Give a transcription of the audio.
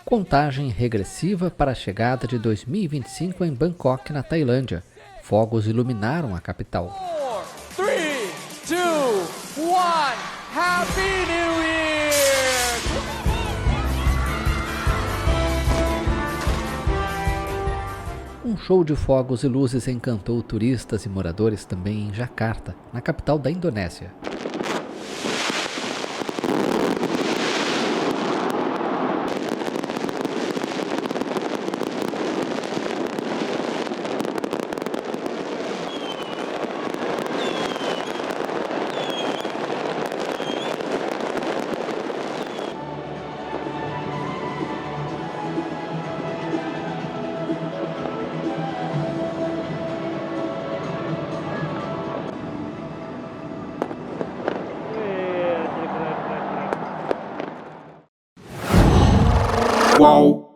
Contagem regressiva para a chegada de 2025 em Bangkok, na Tailândia. Fogos iluminaram a capital. 4, 3, 2, 1, Happy New Year! Um show de fogos e luzes encantou turistas e moradores também em Jakarta, na capital da Indonésia. Wow.